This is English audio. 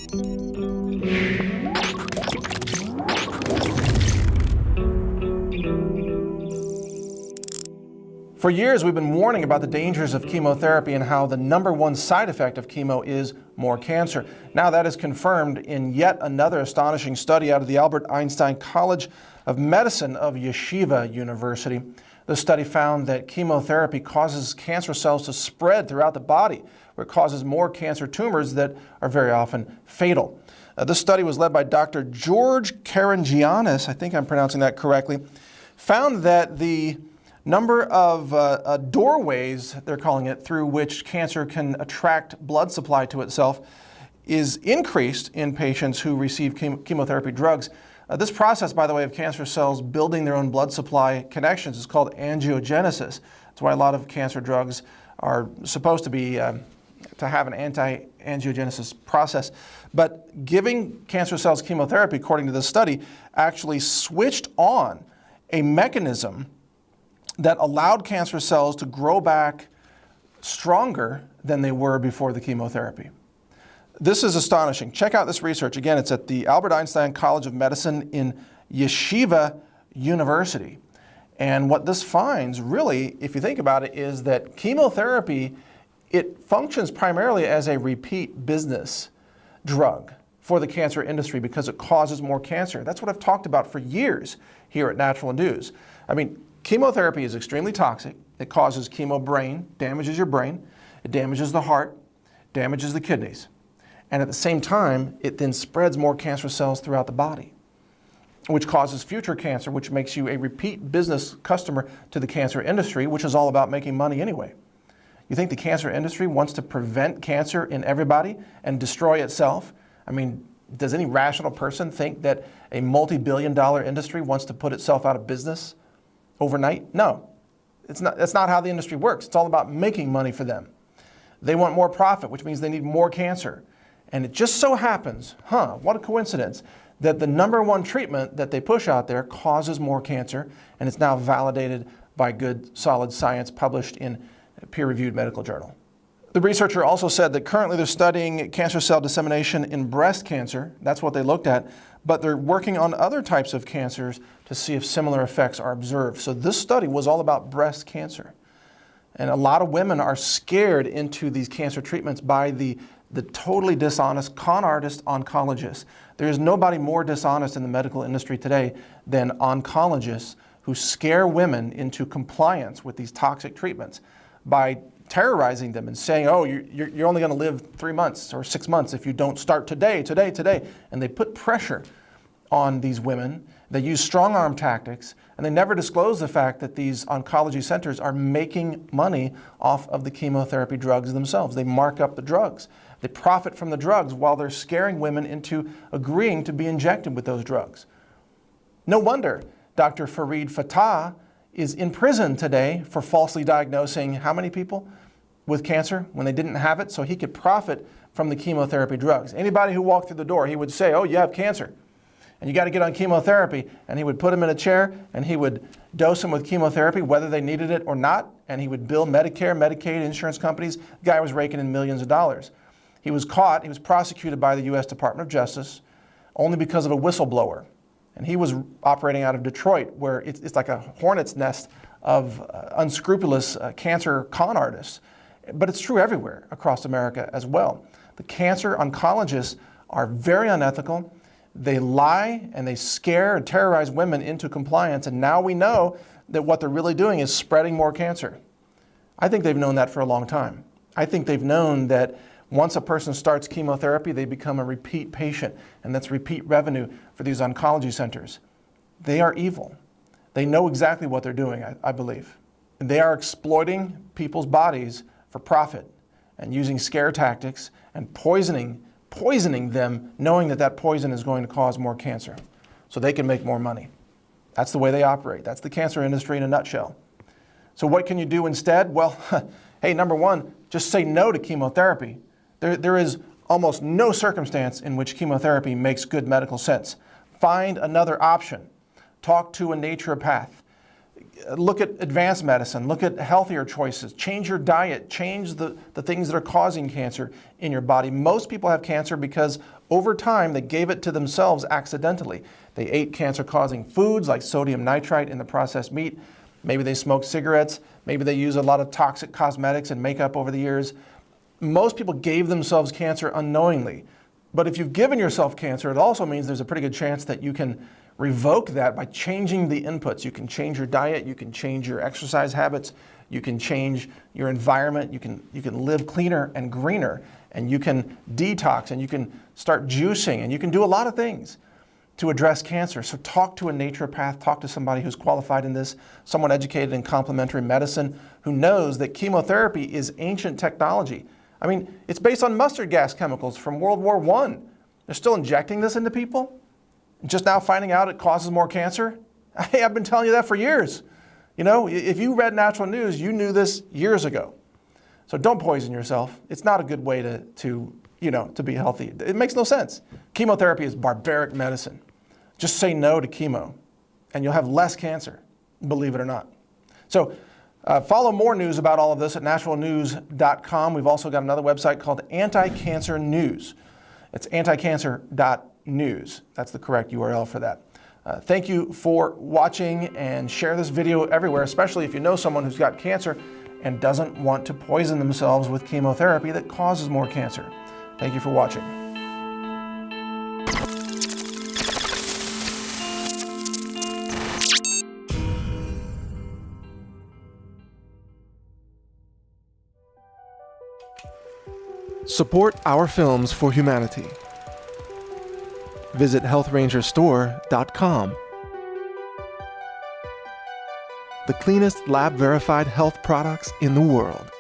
For years, we've been warning about the dangers of chemotherapy and how the #1 side effect of chemo is more cancer. Now that is confirmed in yet another astonishing study out of the Albert Einstein College of Medicine of Yeshiva University. The study found that chemotherapy causes cancer cells to spread throughout the body, where it causes more cancer tumors that are very often fatal. This study was led by Dr. George Karangianis, I think I'm pronouncing that correctly, found that the number of doorways, they're calling it, through which cancer can attract blood supply to itself is increased in patients who receive chemotherapy drugs. This process, by the way, of cancer cells building their own blood supply connections is called angiogenesis. That's why a lot of cancer drugs are supposed to be to have an anti-angiogenesis process. But giving cancer cells chemotherapy, according to this study, actually switched on a mechanism that allowed cancer cells to grow back stronger than they were before the chemotherapy. This is astonishing. Check out this research. Again, it's at the Albert Einstein College of Medicine in Yeshiva University. And what this finds, really, if you think about it, is that chemotherapy, it functions primarily as a repeat business drug for the cancer industry because it causes more cancer. That's what I've talked about for years here at Natural News. I mean, chemotherapy is extremely toxic. It causes chemo brain, damages your brain, it damages the heart, damages the kidneys. And at the same time, it then spreads more cancer cells throughout the body, which causes future cancer, which makes you a repeat business customer to the cancer industry, which is all about making money anyway. You think the cancer industry wants to prevent cancer in everybody and destroy itself? I mean, does any rational person think that a multi-billion-dollar industry wants to put itself out of business overnight? No, that's not how the industry works. It's all about making money for them. They want more profit, which means they need more cancer. And it just so happens, what a coincidence, that the #1 treatment that they push out there causes more cancer, and it's now validated by good, solid science published in a peer-reviewed medical journal. The researcher also said that currently they're studying cancer cell dissemination in breast cancer. That's what they looked at. But they're working on other types of cancers to see if similar effects are observed. So this study was all about breast cancer. And a lot of women are scared into these cancer treatments by the totally dishonest con artist oncologists. There is nobody more dishonest in the medical industry today than oncologists who scare women into compliance with these toxic treatments by terrorizing them and saying, oh, you're only going to live 3 months or 6 months if you don't start today. And they put pressure on these women. They use strong arm tactics, and they never disclose the fact that these oncology centers are making money off of the chemotherapy drugs themselves. They mark up the drugs. They profit from the drugs while they're scaring women into agreeing to be injected with those drugs. No wonder Dr. Farid Fatah is in prison today for falsely diagnosing how many people with cancer when they didn't have it, so he could profit from the chemotherapy drugs. Anybody who walked through the door, he would say, oh, you have cancer, and you got to get on chemotherapy, and he would put them in a chair, and he would dose them with chemotherapy, whether they needed it or not, and he would bill Medicare, Medicaid, insurance companies. The guy was raking in millions of dollars. He was caught, he was prosecuted by the U.S. Department of Justice only because of a whistleblower. And he was operating out of Detroit, where it's like a hornet's nest of unscrupulous cancer con artists. But it's true everywhere across America as well. The cancer oncologists are very unethical. They lie and they scare and terrorize women into compliance. And now we know that what they're really doing is spreading more cancer. I think they've known that for a long time. I think they've known that once a person starts chemotherapy, they become a repeat patient, and that's repeat revenue for these oncology centers. They are evil. They know exactly what they're doing, I believe. And they are exploiting people's bodies for profit and using scare tactics and poisoning them, knowing that that poison is going to cause more cancer so they can make more money. That's the way they operate. That's the cancer industry in a nutshell. So what can you do instead? Well, hey, #1, just say no to chemotherapy. There is almost no circumstance in which chemotherapy makes good medical sense. Find another option. Talk to a naturopath. look at advanced medicine, look at healthier choices, change your diet, change the things that are causing cancer in your body. Most people have cancer because over time they gave it to themselves accidentally. They ate cancer-causing foods like sodium nitrite in the processed meat. Maybe they smoked cigarettes. Maybe they use a lot of toxic cosmetics and makeup over the years. Most people gave themselves cancer unknowingly. But if you've given yourself cancer, it also means there's a pretty good chance that you can revoke that by changing the inputs. You can change your diet, you can change your exercise habits, you can change your environment, you can live cleaner and greener, and you can detox, and you can start juicing, and you can do a lot of things to address cancer. So talk to a naturopath, talk to somebody who's qualified in this, someone educated in complementary medicine who knows that chemotherapy is ancient technology. I mean, it's based on mustard gas chemicals from World War I. They're still injecting this into people? Just now finding out it causes more cancer? Hey, I've been telling you that for years. You know, if you read natural news, you knew this years ago. So don't poison yourself. It's not a good way to be healthy. It makes no sense. Chemotherapy is barbaric medicine. Just say no to chemo, and you'll have less cancer, believe it or not. So follow more news about all of this at naturalnews.com. We've also got another website called Anti-Cancer News. It's anticancer.news. That's the correct URL for that. Thank you for watching, and share this video everywhere, especially if you know someone who's got cancer and doesn't want to poison themselves with chemotherapy that causes more cancer. Thank you for watching. Support our films for humanity. Visit healthrangerstore.com. The cleanest lab-verified health products in the world.